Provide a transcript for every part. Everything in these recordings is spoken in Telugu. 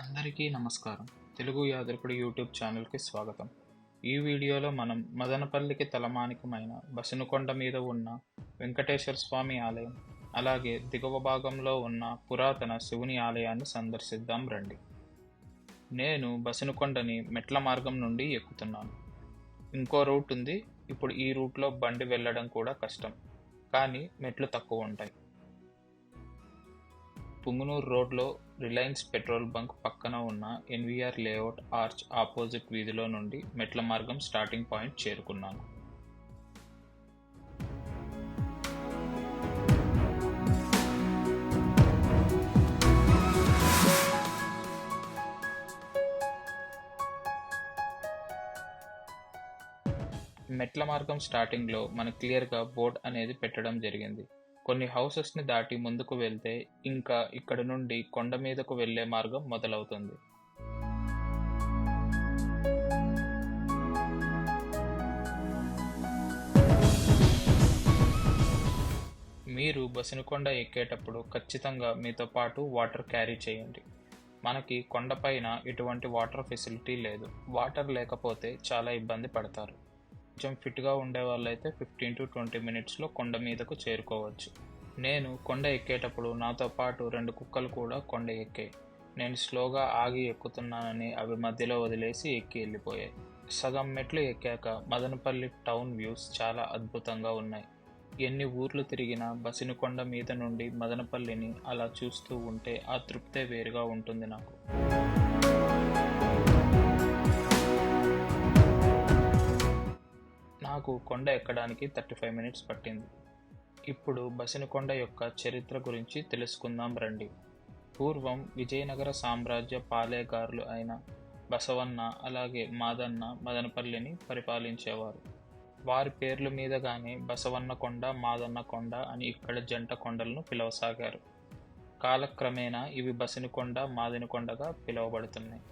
అందరికీ నమస్కారం. తెలుగు యాత్రికుడు యూట్యూబ్ ఛానల్కి స్వాగతం. ఈ వీడియోలో మనం మదనపల్లికి తలమానికమైన బసినకొండ మీద ఉన్న వెంకటేశ్వర స్వామి ఆలయం, అలాగే దిగువ భాగంలో ఉన్న పురాతన శివుని ఆలయాన్ని సందర్శిద్దాం రండి. నేను బసినకొండని మెట్ల మార్గం నుండి ఎక్కుతున్నాను. ఇంకో రూట్ ఉంది. ఇప్పుడు ఈ రూట్లో బండి వెళ్ళడం కూడా కష్టం, కానీ మెట్లు తక్కువ ఉంటాయి. పుంగనూరు రోడ్లో రిలయన్స్ పెట్రోల్ బంక్ పక్కన ఉన్న ఎన్వీఆర్ లేఅవుట్ ఆర్చ్ ఆపోజిట్ వీధిలో నుండి మెట్ల మార్గం స్టార్టింగ్ పాయింట్ చేరుకున్నాను. మెట్ల మార్గం స్టార్టింగ్లో మనకు క్లియర్గా బోర్డ్ అనేది పెట్టడం జరిగింది. కొన్ని హౌసెస్ని దాటి ముందుకు వెళ్తే ఇంకా ఇక్కడ నుండి కొండ మీదకు వెళ్లే మార్గం మొదలవుతుంది. మీరు బసినకొండ ఎక్కేటప్పుడు ఖచ్చితంగా మీతో పాటు వాటర్ క్యారీ చేయండి. మనకి కొండపైన ఎటువంటి వాటర్ ఫెసిలిటీ లేదు. వాటర్ లేకపోతే చాలా ఇబ్బంది పడతారు. కొంచెం ఫిట్గా ఉండే వాళ్ళైతే 15 to 20 మినిట్స్లో కొండ మీదకు చేరుకోవచ్చు. నేను కొండ ఎక్కేటప్పుడు నాతో పాటు 2 కుక్కలు కూడా కొండ ఎక్కాయి. నేను స్లోగా ఆగి ఎక్కుతున్నానని అవి మధ్యలో వదిలేసి ఎక్కి వెళ్ళిపోయాయి. సగం మెట్లు ఎక్కాక మదనపల్లి టౌన్ వ్యూస్ చాలా అద్భుతంగా ఉన్నాయి. ఎన్ని ఊర్లు తిరిగినా బసినకొండ మీద నుండి మదనపల్లిని అలా చూస్తూ ఉంటే ఆ తృప్తే వేరుగా ఉంటుంది నాకు. నాకు కొండ ఎక్కడానికి 35 మినిట్స్ పట్టింది. ఇప్పుడు బసినకొండ యొక్క చరిత్ర గురించి తెలుసుకుందాం రండి. పూర్వం విజయనగర సామ్రాజ్య పాలేగారులు అయిన బసవన్న అలాగే మాదన్న మదనపల్లిని పరిపాలించేవారు. వారి పేర్ల మీదగానే బసవన్న కొండ, మాదన్న కొండ అని ఇక్కడ జంట కొండలను పిలవసాగారు. కాలక్రమేణా ఇవి బసినకొండ, మాదినకొండగా పిలువబడుతున్నాయి.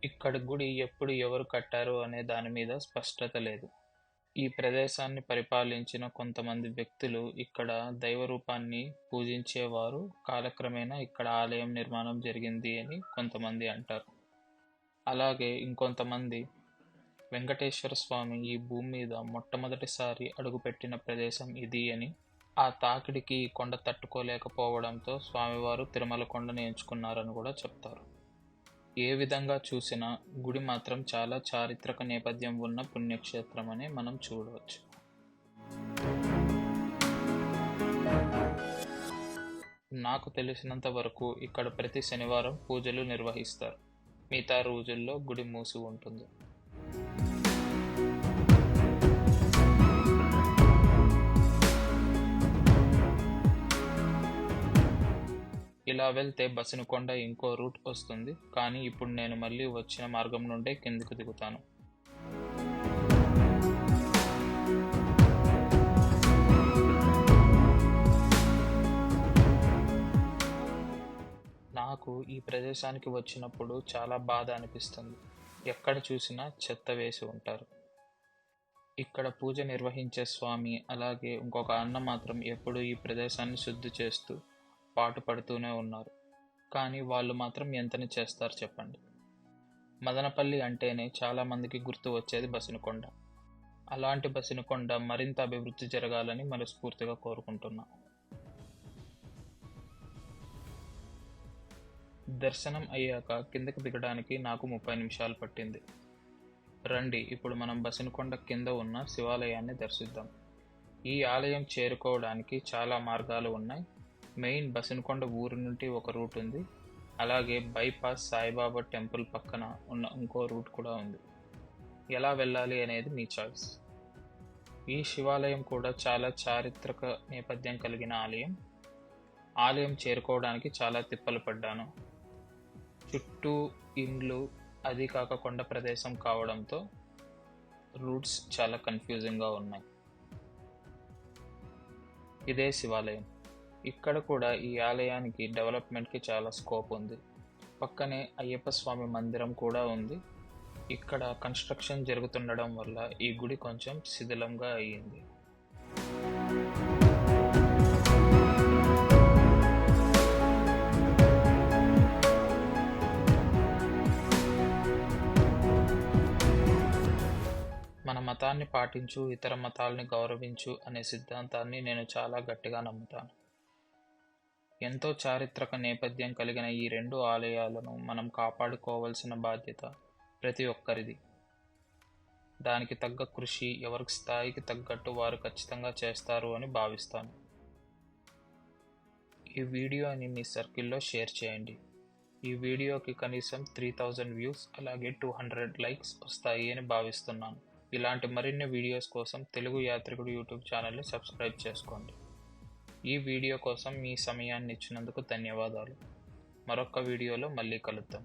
ఇక్కడ గుడి ఎప్పుడు ఎవరు కట్టారు అనే దాని మీద స్పష్టత లేదు. ఈ ప్రదేశాన్ని పరిపాలించిన కొంతమంది వ్యక్తులు ఇక్కడ దైవరూపాన్ని పూజించేవారు. కాలక్రమేణా ఇక్కడ ఆలయం నిర్మాణం జరిగింది అని కొంతమంది అంటారు. అలాగే ఇంకొంతమంది వెంకటేశ్వర స్వామి ఈ భూమి మీద మొట్టమొదటిసారి అడుగుపెట్టిన ప్రదేశం ఇది అని, ఆ తాకిడికి ఈ కొండ తట్టుకోలేకపోవడంతో స్వామివారు తిరుమల కొండను ఎంచుకున్నారని కూడా చెప్తారు. ఏ విధంగా చూసినా గుడి మాత్రం చాలా చారిత్రక నేపథ్యం ఉన్న పుణ్యక్షేత్రం అని మనం చూడవచ్చు. నాకు తెలిసినంత వరకు ఇక్కడ ప్రతి శనివారం పూజలు నిర్వహిస్తారు. మిగతా రోజుల్లో గుడి మూసి ఉంటుంది. ఇలా వెళ్తే బసినకొండ ఇంకో రూట్ వస్తుంది, కానీ ఇప్పుడు నేను మళ్ళీ వచ్చిన మార్గం నుండే కిందికి దిగుతాను. నాకు ఈ ప్రదేశానికి వచ్చినప్పుడు చాలా బాధ అనిపిస్తుంది. ఎక్కడ చూసినా చెత్త వేసి ఉంటారు. ఇక్కడ పూజ నిర్వహించే స్వామి అలాగే ఇంకొక అన్న మాత్రం ఎప్పుడూ ఈ ప్రదేశాన్ని శుద్ధి చేస్తూ పాటు పడుతూనే ఉన్నారు. కానీ వాళ్ళు మాత్రం ఎంతని చేస్తారు చెప్పండి. మదనపల్లి అంటేనే చాలామందికి గుర్తు వచ్చేది బసినకొండ. అలాంటి బసినకొండ మరింత అభివృద్ధి జరగాలని మనస్ఫూర్తిగా కోరుకుంటున్నా. దర్శనం అయ్యాక కిందకి దిగడానికి నాకు 30 నిమిషాలు పట్టింది. రండి ఇప్పుడు మనం బసినకొండ కింద ఉన్న శివాలయాన్ని దర్శిద్దాం. ఈ ఆలయం చేరుకోవడానికి చాలా మార్గాలు ఉన్నాయి. మెయిన్ బసినకొండ ఊరు నుండి ఒక రూట్ ఉంది. అలాగే బైపాస్ సాయిబాబా టెంపుల్ పక్కన ఉన్న ఇంకో రూట్ కూడా ఉంది. ఎలా వెళ్ళాలి అనేది మీ చాయిస్. ఈ శివాలయం కూడా చాలా చారిత్రక నేపథ్యం కలిగిన ఆలయం. ఆలయం చేరుకోవడానికి చాలా తిప్పలు పడ్డాను. చుట్టూ ఇండ్లు, అది కాక కొండ ప్రదేశం కావడంతో రూట్స్ చాలా కన్ఫ్యూజింగ్గా ఉన్నాయి. ఇదే శివాలయం. ఇక్కడ కూడా ఈ ఆలయానికి డెవలప్మెంట్కి చాలా స్కోప్ ఉంది. పక్కనే అయ్యప్ప స్వామి మందిరం కూడా ఉంది. ఇక్కడ కన్స్ట్రక్షన్ జరుగుతుండడం వల్ల ఈ గుడి కొంచెం శిథిలంగా అయ్యింది. మన మతాన్ని పాటించు, ఇతర మతాల్ని గౌరవించు అనే సిద్ధాంతాన్ని నేను చాలా గట్టిగా నమ్ముతాను. ఎంతో చారిత్రక నేపథ్యం కలిగిన ఈ 2 ఆలయాలను మనం కాపాడుకోవాల్సిన బాధ్యత ప్రతి ఒక్కరిది. దానికి తగ్గ కృషి ఎవరి స్థాయికి తగ్గట్టు వారు ఖచ్చితంగా చేస్తారు అని భావిస్తాను. ఈ వీడియోని మీ సర్కిల్లో షేర్ చేయండి. ఈ వీడియోకి కనీసం 3000 వ్యూస్ అలాగే 200 లైక్స్ వస్తాయి అని భావిస్తున్నాను. ఇలాంటి మరిన్ని వీడియోస్ కోసం తెలుగు యాత్రికుడు యూట్యూబ్ ఛానల్ని సబ్స్క్రైబ్ చేసుకోండి. ఈ వీడియో కోసం మీ సమయాన్ని ఇచ్చినందుకు ధన్యవాదాలు. మరొక వీడియోలో మళ్ళీ కలుద్దాం.